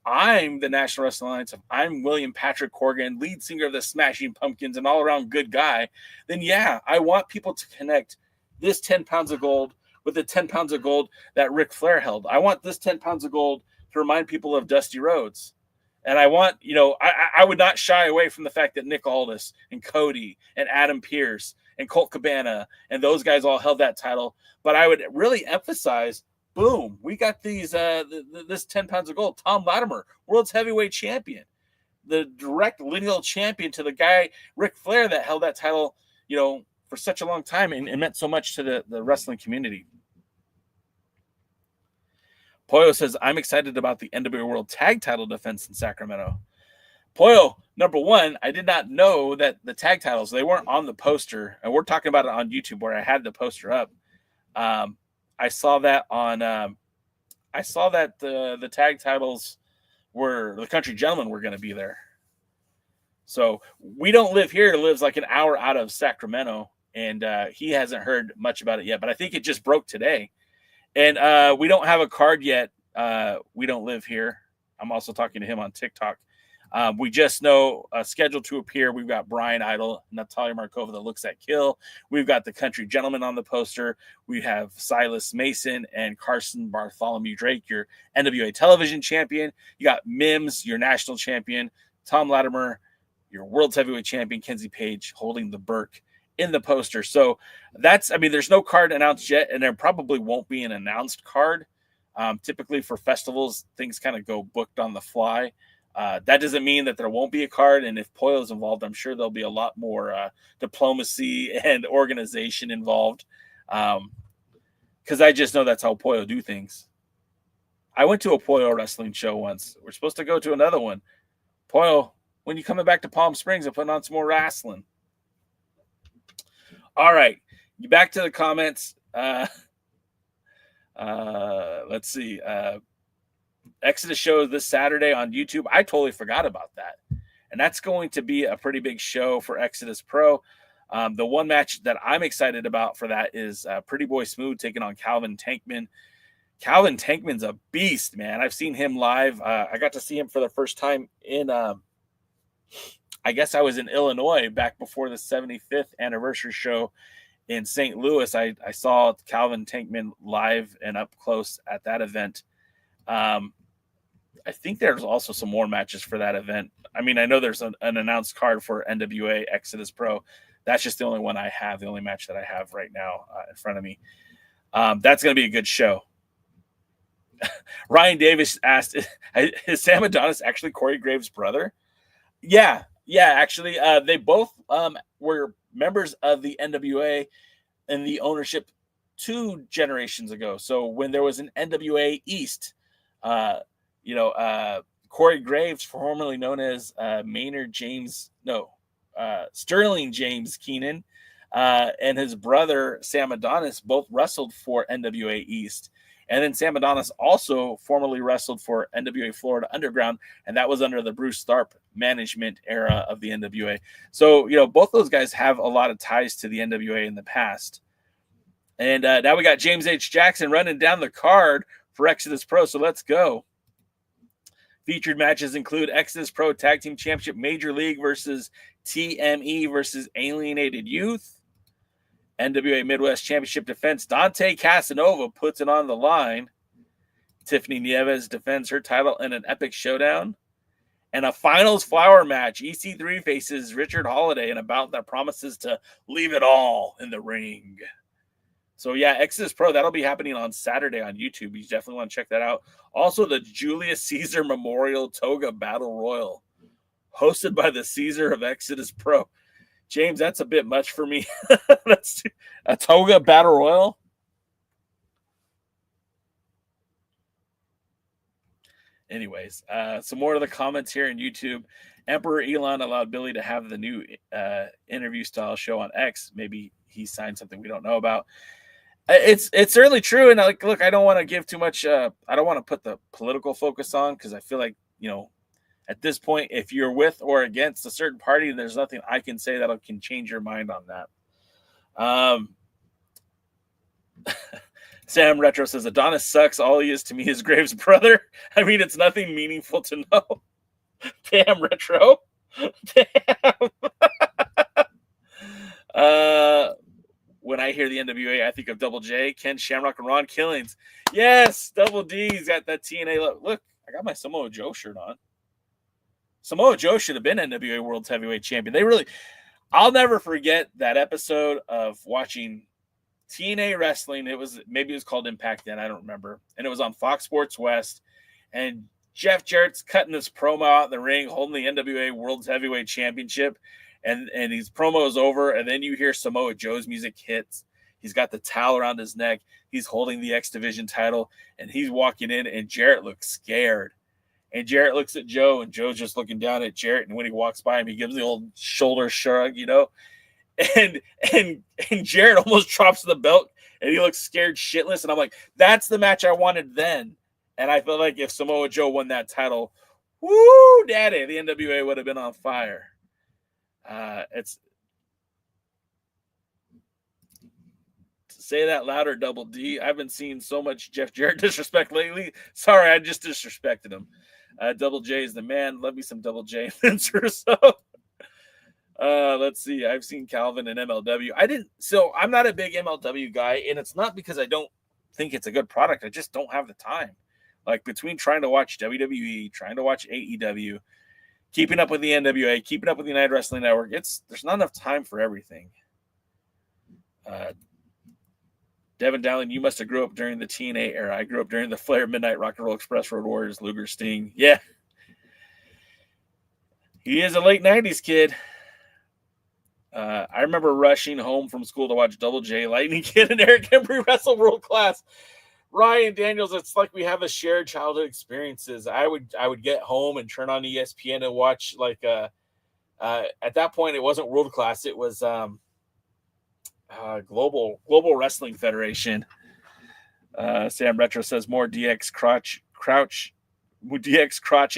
I'm the National Wrestling Alliance, if I'm William Patrick Corgan, lead singer of the Smashing Pumpkins and all around good guy, then yeah, I want people to connect this 10 pounds of gold with the 10 pounds of gold that Ric Flair held. I want this 10 pounds of gold to remind people of Dusty Rhodes. And I want, I would not shy away from the fact that Nick Aldis and Cody and Adam Pearce and Colt Cabana and those guys all held that title. But I would really emphasize, boom, we got these this 10 pounds of gold. Thom Latimer, Worlds Heavyweight Champion, the direct lineal champion to the guy, Ric Flair, that held that title, for such a long time and meant so much to the wrestling community. Pollo says, I'm excited about the NWA World Tag Title defense in Sacramento. Pollo, number one, I did not know that the tag titles, they weren't on the poster. And we're talking about it on YouTube where I had the poster up. I saw that the tag titles were, the Country Gentlemen were going to be there. So we don't live here. It lives like an hour out of Sacramento. And he hasn't heard much about it yet. But I think it just broke today. And we don't have a card yet. We don't live here. I'm also talking to him on TikTok. We just know scheduled to appear. We've got Brian Idol, Natalia Markova that looks at Kill. We've got the Country Gentleman on the poster. We have Silas Mason and Carson Bartholomew Drake, your NWA television champion. You got Mims, your national champion. Thom Latimer, your World's Heavyweight Champion. Kenzie Page holding the Burke in the poster. So there's no card announced yet, and there probably won't be an announced card. Typically for festivals, things kind of go booked on the fly. That doesn't mean that there won't be a card, and if Pollo's involved, I'm sure there'll be a lot more diplomacy and organization involved, because I just know that's how Pollo do things. I went to a Pollo wrestling show once. We're supposed to go to another one. Pollo, when you coming back to Palm Springs and putting on some more wrestling? All right, back to the comments. Let's see. Exodus show this Saturday on YouTube. I totally forgot about that. And that's going to be a pretty big show for Exodus Pro. The one match that I'm excited about for that is Pretty Boy Smooth taking on Calvin Tankman. Calvin Tankman's a beast, man. I've seen him live. I got to see him for the first time in, I guess I was in Illinois back before the 75th anniversary show in St. Louis. I saw Calvin Tankman live and up close at that event. I think there's also some more matches for that event. I mean, I know there's an announced card for NWA Exodus Pro. That's just the only one I have, the only match that I have right now in front of me. That's going to be a good show. Ryan Davis asked, is Sam Adonis actually Corey Graves' brother? Yeah, actually. They both were members of the NWA and the ownership 2 generations ago. So when there was an NWA East, Corey Graves, formerly known as Sterling James Kenana, and his brother Sam Adonis both wrestled for NWA East. And then Sam Adonis also formerly wrestled for NWA Florida Underground, and that was under the Bruce Tharp management era of the NWA. So, both those guys have a lot of ties to the NWA in the past. And now we got James H. Jackson running down the card for Exodus Pro, so let's go. Featured matches include Exodus Pro Tag Team Championship Major League versus TME versus Alienated Youth. NWA Midwest Championship defense, Dante Casanova puts it on the line. Tiffany Nieves defends her title in an epic showdown. And a finals flower match. EC3 faces Richard Holiday in a bout that promises to leave it all in the ring. So yeah, Exodus Pro, that'll be happening on Saturday on YouTube. You definitely want to check that out. Also, the Julius Caesar Memorial Toga Battle Royal, hosted by the Caesar of Exodus Pro. James, that's a bit much for me. That's a Toga Battle Royal. Anyways, some more of the comments here on YouTube. Emperor Elon allowed Billy to have the new interview style show on X. Maybe he signed something we don't know about. It's certainly true. And like, look, I don't want to give too much. I don't want to put the political focus on, because I feel like, at this point, if you're with or against a certain party, there's nothing I can say that can change your mind on that. Sam Retro says, Adonis sucks. All he is to me is Graves' brother. I mean, it's nothing meaningful to know. Damn, Retro. Damn. When I hear the NWA, I think of Double J, Ken Shamrock, and Ron Killings. Yes, Double D's got that TNA. Look, I got my Samoa Joe shirt on. Samoa Joe should have been NWA Worlds Heavyweight Champion. I'll never forget that episode of watching TNA Wrestling. Maybe it was called Impact then, I don't remember. And it was on Fox Sports West. And Jeff Jarrett's cutting this promo out in the ring, holding the NWA Worlds Heavyweight Championship. And his promo is over, and then you hear Samoa Joe's music hits. He's got the towel around his neck. He's holding the X Division title, and he's walking in, and Jarrett looks scared. And Jarrett looks at Joe, and Joe's just looking down at Jarrett. And when he walks by him, he gives the old shoulder shrug, And Jarrett almost drops the belt, and he looks scared shitless. And I'm like, that's the match I wanted then. And I feel like if Samoa Joe won that title, woo, daddy, the NWA would have been on fire. It's say that louder, Double D. I've been seeing so much Jeff Jarrett disrespect lately. Sorry, I just disrespected him. Double J is the man. Love me some Double J. Let's see. I've seen Calvin and MLW. I'm not a big MLW guy, and it's not because I don't think it's a good product. I just don't have the time. Like, between trying to watch WWE, trying to watch AEW, keeping up with the NWA, keeping up with the United Wrestling Network, there's not enough time for everything. Devin Dowling, you must have grew up during the TNA era. I grew up during the Flair, Midnight, Rock and Roll Express, Road Warriors, Luger, Sting. Yeah. He is a late 90s kid. I remember rushing home from school to watch Double J, Lightning Kid, and Eric Embry wrestle world class. Ryan Daniels, it's like we have a shared childhood experiences. I would get home and turn on ESPN and watch at that point it wasn't world class, it was Global Wrestling Federation. Sam Retro says more DX crouching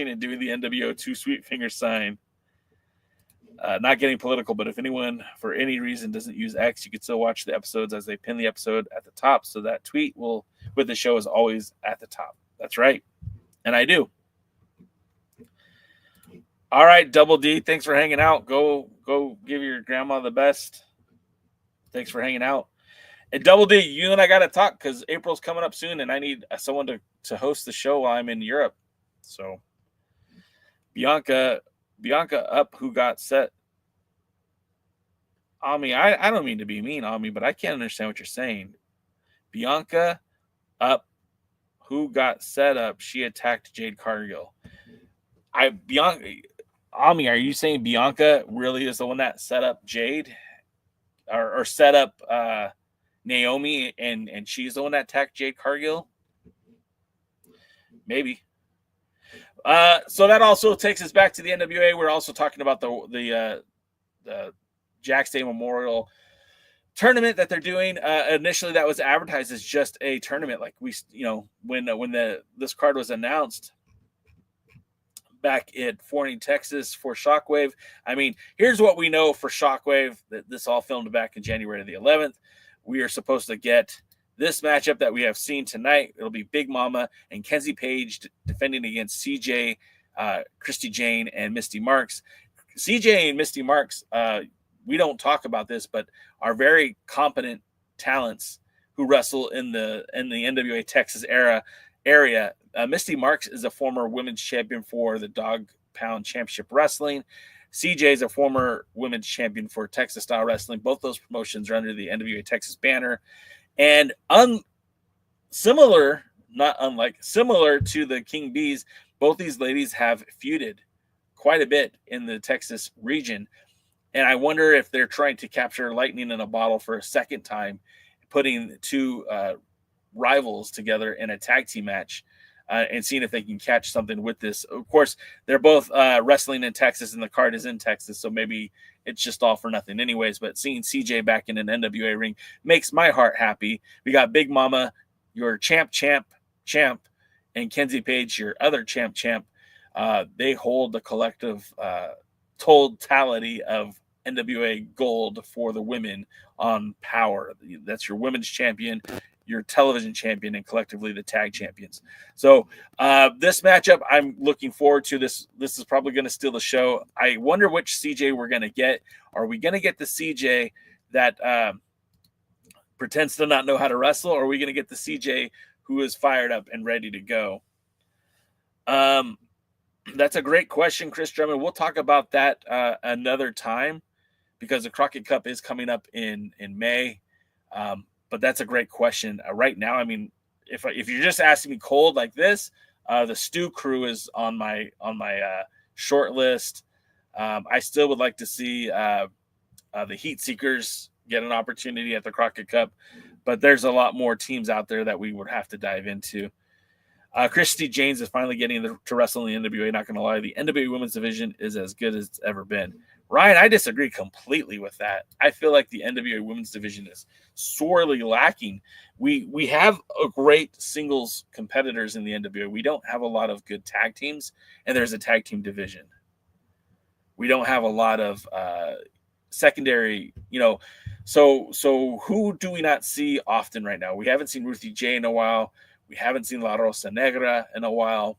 and doing the NWO 2 sweet finger sign. Not getting political, but if anyone for any reason doesn't use X, you can still watch the episodes as they pin the episode at the top. So that tweet with the show is always at the top. That's right. And I do. All right, Double D, thanks for hanging out. Go give your grandma the best. Thanks for hanging out. And Double D, you and I got to talk because April's coming up soon, and I need someone to host the show while I'm in Europe. So Bianca up, who got set. Ami, I don't mean to be mean, Ami, but I can't understand what you're saying. Bianca up, who got set up. She attacked Jade Cargill. Ami, are you saying Bianca really is the one that set up Jade? Or set up Naomi, and she's the one that attacked Jade Cargill? Maybe. So that also takes us back to the NWA. We're also talking about the Jack's Day Memorial tournament that they're doing. Initially, that was advertised as just a tournament. Like when this card was announced back at Forney, Texas for Shockwave. I mean, here's what we know for Shockwave. That this all filmed back in January the 11th. We are supposed to get this matchup that we have seen tonight. It'll be Big Mama and Kenzie Page defending against CJ, Christy Jane, and Misty Marks. CJ and Misty Marks, we don't talk about this, but are very competent talents who wrestle in the NWA Texas area. Misty Marks is a former women's champion for the Dog pound championship wrestling. CJ is a former women's champion for Texas style wrestling. Both those promotions are under the NWA Texas banner. And similar to the King Bees, both these ladies have feuded quite a bit in the Texas region. And I wonder if they're trying to capture lightning in a bottle for a second time, putting two rivals together in a tag team match and seeing if they can catch something with this. Of course, they're both wrestling in Texas and the card is in Texas, so maybe it's just all for nothing anyways. But seeing CJ back in an NWA ring makes my heart happy. We got Big Mama, your champ, and Kenzie Page, your other champ. They hold the collective totality of NWA gold for the women on Power. That's your women's champion, your television champion, and collectively the tag champions. So this matchup, I'm looking forward to. This is probably going to steal the show. I wonder which CJ we're going to get. Are we going to get the CJ that pretends to not know how to wrestle, or are we going to get the CJ who is fired up and ready to go? That's a great question, Chris Drummond. We'll talk about that another time because the Crockett Cup is coming up in May. But that's a great question. Right now, I mean, if you're just asking me cold like this, the Stew Crew is on my short list. I still would like to see the Heat Seekers get an opportunity at the Crockett Cup, but there's a lot more teams out there that we would have to dive into. Christy James is finally getting to wrestle in the NWA. Not going to lie, the NWA women's division is as good as it's ever been. Ryan, I disagree completely with that. I feel like the NWA women's division is sorely lacking. We have a great singles competitors in the NWA. We don't have a lot of good tag teams, and there's a tag team division. We don't have a lot of secondary, so who do we not see often right now? We haven't seen Ruthie J in a while. We haven't seen La Rosa Negra in a while.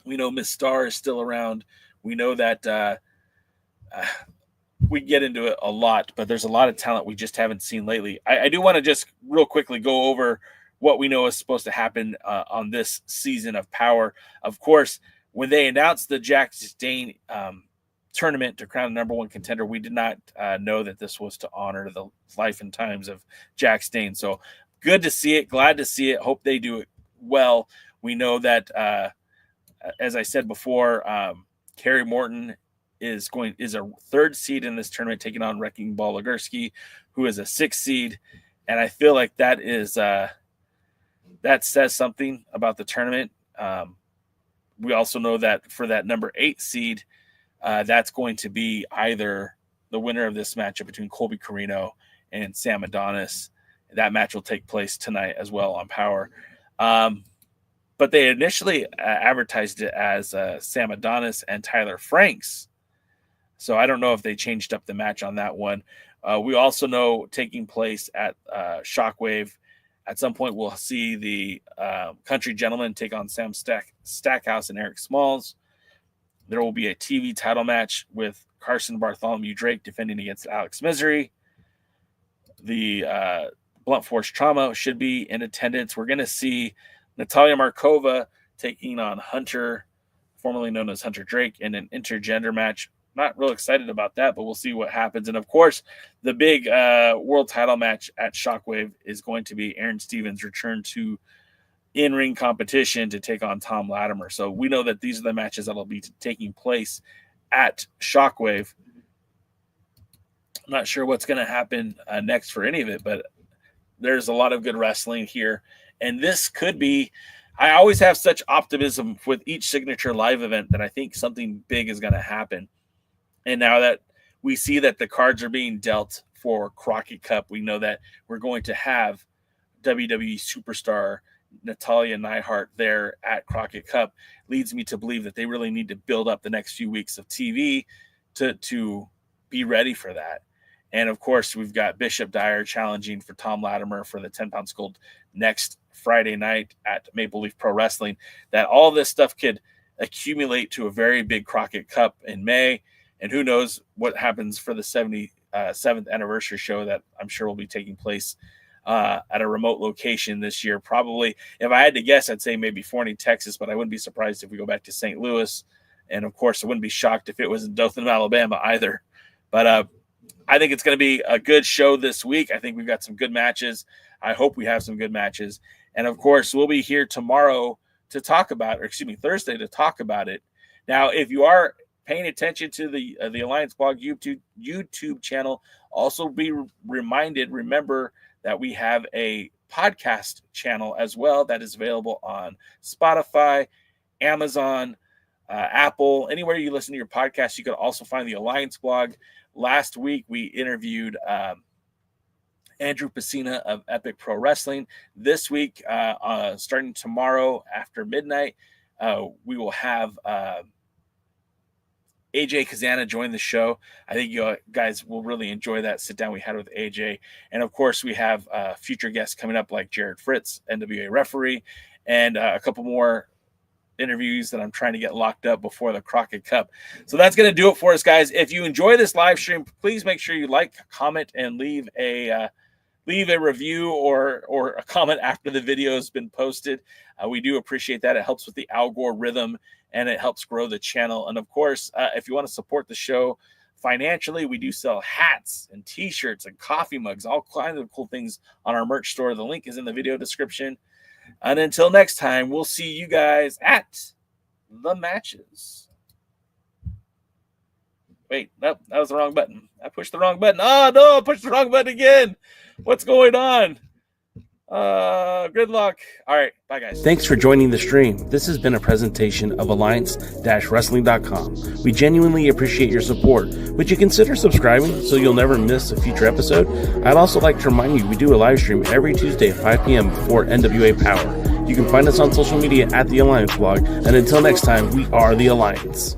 We know Miss Star is still around. We know that we get into it a lot, but there's a lot of talent we just haven't seen lately. I do want to just real quickly go over what we know is supposed to happen on this season of Power. Of course, when they announced the Jack Dane tournament to crown the number one contender, we did not know that this was to honor the life and times of Jack Dane. So good to see it. Glad to see it. Hope they do it well. We know that, as I said before, Carrie Morton is a third seed in this tournament, taking on Wrecking Ball Legursky, who is a 6th seed. And I feel like that is that says something about the tournament. We also know that for that number 8 seed, that's going to be either the winner of this matchup between Colby Corino and Sam Adonis. That match will take place tonight as well on Power. But they initially advertised it as Sam Adonis and Tyler Franks. So I don't know if they changed up the match on that one. We also know taking place at Shockwave, at some point we'll see the Country Gentlemen take on Sam Stackhouse and Eric Smalls. There will be a TV title match with Carson Bartholomew Drake defending against Alex Misery. The Blunt Force Trauma should be in attendance. We're going to see Natalia Markova taking on Hunter, formerly known as Hunter Drake, in an intergender match. Not real excited about that, but we'll see what happens. And of course, the big world title match at Shockwave is going to be Aaron Stevens' return to in-ring competition to take on Thom Latimer. So we know that these are the matches that will be taking place at Shockwave. I'm not sure what's going to happen next for any of it, but there's a lot of good wrestling here. And this could be, I always have such optimism with each signature live event that I think something big is going to happen. And now that we see that the cards are being dealt for Crockett Cup, we know that we're going to have WWE superstar Natalia Neihart there at Crockett Cup. Leads me to believe that they really need to build up the next few weeks of TV to be ready for that. And of course, we've got Bishop Dyer challenging for Thom Latimer for the 10 pounds gold next Friday night at Maple Leaf Pro Wrestling. That all this stuff could accumulate to a very big Crockett Cup in May. And who knows what happens for the 77th anniversary show that I'm sure will be taking place at a remote location this year. Probably, if I had to guess, I'd say maybe Forney, Texas, but I wouldn't be surprised if we go back to St. Louis And of course, I wouldn't be shocked if it was in Dothan, Alabama either. But I think it's going to be a good show this week. I think we've got some good matches. I hope we have some good matches. And of course, we'll be here tomorrow to talk about, Thursday to talk about it. Now, if you are paying attention to the Alliance Blog YouTube channel, also be remember that we have a podcast channel as well that is available on Spotify, Amazon, Apple, anywhere you listen to your podcast. You can also find the Alliance Blog. Last week, we interviewed Andrew Pacina of Epic Pro Wrestling. This week, starting tomorrow after midnight, we will have AJ Kazana join the show. I think you guys will really enjoy that sit down we had with AJ. And of course, we have future guests coming up like Jared Fritz, NWA referee, and a couple more interviews that I'm trying to get locked up before the Crockett Cup. So that's going to do it for us, guys. If you enjoy this live stream, please make sure you like, comment, and leave a review or a comment after the video has been posted. We do appreciate that. It helps with the algorithm and it helps grow the channel. And of course, if you want to support the show financially, we do sell hats and t-shirts and coffee mugs, all kinds of cool things on our merch store. The link is in the video description. And until next time, we'll see you guys at the matches. Wait, nope, that was the wrong button. I pushed the wrong button. Oh, no, I pushed the wrong button again. What's going on? Good luck. All right, bye, guys. Thanks for joining the stream. This has been a presentation of Alliance-Wrestling.com. We genuinely appreciate your support. Would you consider subscribing so you'll never miss a future episode? I'd also like to remind you we do a live stream every Tuesday at 5 p.m. before NWA Power. You can find us on social media at The Alliance Blog. And until next time, we are The Alliance.